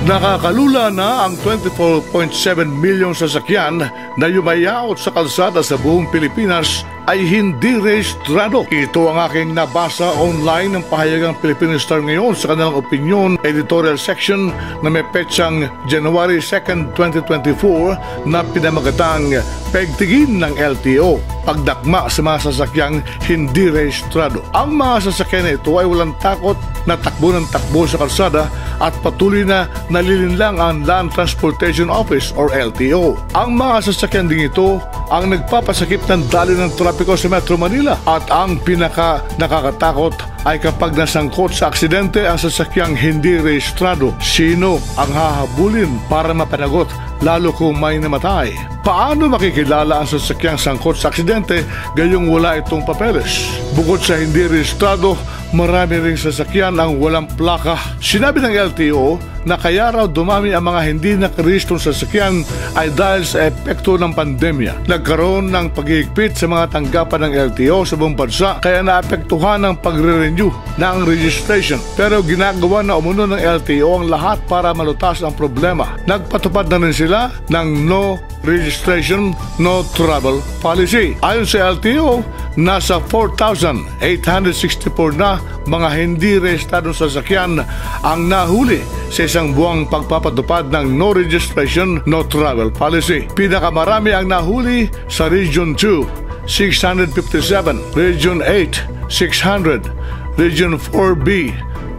Nakakalula na ang 24.7 milyong sasakyan na yumayaot sa kalsada sa buong Pilipinas ay hindi rehistrado. Ito ang aking nabasa online ng pahayagang Filipino Star ngayon sa kanilang opinion editorial section na may petsang January 2, 2024 na pinamagatang pegtigin ng LTO, pagdakma sa mga sasakyang hindi rehistrado. Ang mga sasakyan na ito ay walang takot na takbo ng takbo sa kalsada at patuloy na nalilinlang ang Land Transportation Office or LTO. Ang mga sasakyan din ito ang nagpapasakip ng daloy ng trapiko sa Metro Manila at ang pinaka nakakatakot ay kapag nasangkot sa aksidente ang sasakyang hindi rehistrado. Sino ang hahabulin para mapanagot lalo kung may namatay? Paano makikilala ang sasakyang sangkot sa aksidente gayong wala itong papeles? Bukod sa hindi rehistrado, marami ring sasakyan ang walang plaka. Sinabi ng LTO na kaya raw dumami ang mga hindi nakarehistrong sasakyan ay dahil sa epekto ng pandemya. Nagkaroon ng paghihigpit sa mga tanggapan ng LTO sa buong bansa kaya naapektuhan ng pagre-renew ng registration. Pero ginagawa na umuno ng LTO ang lahat para malutas ang problema. Nagpatupad na rin sila ng no registration, no travel policy. Ayon sa LTO, nasa 4,864 na mga hindi rehistradong sasakyan ang nahuli sa isang buwang pagpapatupad ng no registration, no travel policy. Pinakamarami ang nahuli sa Region 2, 657, Region 8, 600, Region 4B,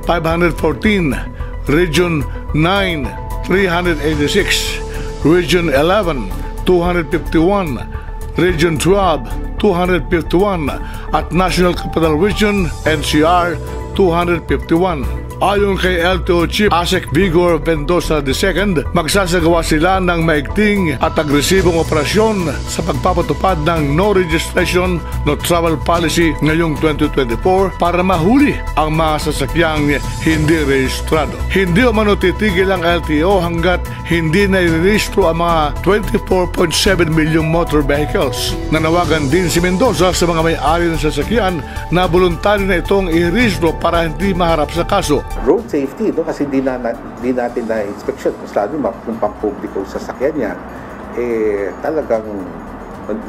514, Region 9, 386, Region 11, 251, Region 12, 251 at National Capital Region, NCR, 251. Ayon kay LTO Chief Asek Vigor Mendoza II, magsasagawa sila ng maigting at agresibong operasyon sa pagpapatupad ng no registration, no travel policy ngayong 2024 para mahuli ang mga sasakyang hindi rehistrado. Hindi umano titigil ang LTO hanggat hindi na irehistro ang mga 24.7 milyong motor vehicles. Nanawagan din si Mendoza sa mga may-ari ng sasakyan na voluntary na itong irehistro para hindi maharap sa kaso. Road safety, no? Kasi di natin na-inspection. Mas lalo kung pang-publiko sa sasakyan niya, talagang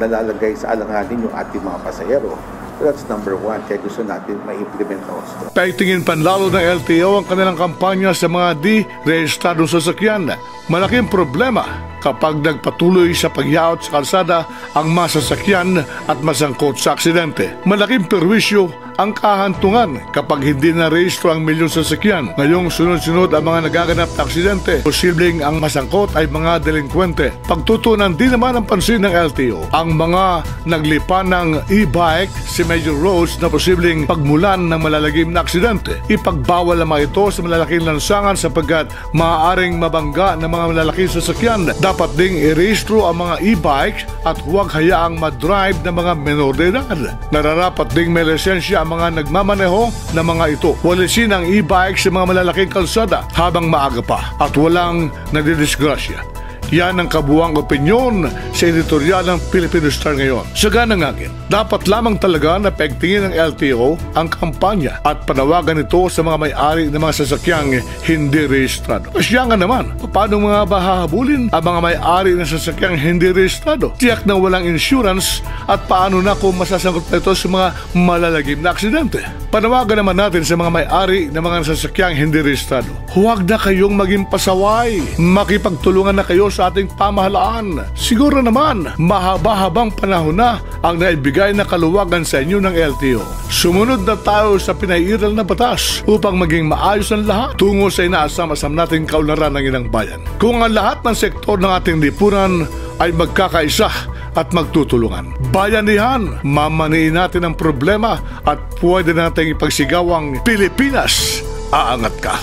nalalagay sa alanganin yung ating mga pasahero. So that's number one. Kaya gusto natin ma-implement also. Paitingin panlalo ng LTO ang kanilang kampanya sa mga di-rehistradong sasakyan. Malaking problema kapag nagpatuloy sa pagyaot sa kalsada ang mga sasakyan at masangkot sa aksidente. Malaking perwisyo ang kahantungan kapag hindi na rehistro ang milyong sasakyan. Ngayong sunod-sunod ang mga nagaganap na aksidente, posibleng ang masangkot ay mga delinkwente. Pagtutunan din naman ang pansin ng LTO ang mga naglipa ng e-bike sa major roads na posibleng pagmulan ng malalagim na aksidente. Ipagbawal ang mga ito sa malalaking lansangan sapagkat maaaring mabangga ng mga malalaking sasakyan. Dapat ding i-rehistro ang mga e-bike at huwag hayaang madrive ng mga menor de edad. Nararapat ding may lisensya ang mga nagmamaneho ng mga ito. Walisin ang e-bike sa mga malalaking kalsada habang maaga pa at walang nadidisgrasya. Yan ang kabuuang opinyon sa editorial ng Filipino Star ngayon. Sa ganang akin, dapat lamang talaga na pegtingin ng LTO ang kampanya at panawagan ito sa mga may-ari ng mga sasakyang hindi rehistrado. Kasya nga naman, paano mga bahahabulin ang mga may-ari ng sasakyang hindi rehistrado? Tiyak na walang insurance at paano na kung masasangkot na ito sa mga malalagim na aksidente? Panawagan naman natin sa mga may-ari ng mga sasakyang hindi rehistrado. Huwag na kayong maging pasaway. Makipagtulungan na kayo sa ating pamahalaan. Siguro naman, mahaba-habang panahon na ang naibigay na kaluwagan sa inyo ng LTO. Sumunod na tayo sa pinairal na batas upang maging maayos ang lahat tungo sa inaasam-asam nating kaunlaran ng inang bayan. Kung ang lahat ng sektor ng ating lipunan ay magkakaisa at magtutulungan. Bayanihan, mamaniin natin ang problema at pwede nating ipagsigawang Pilipinas, aangat ka.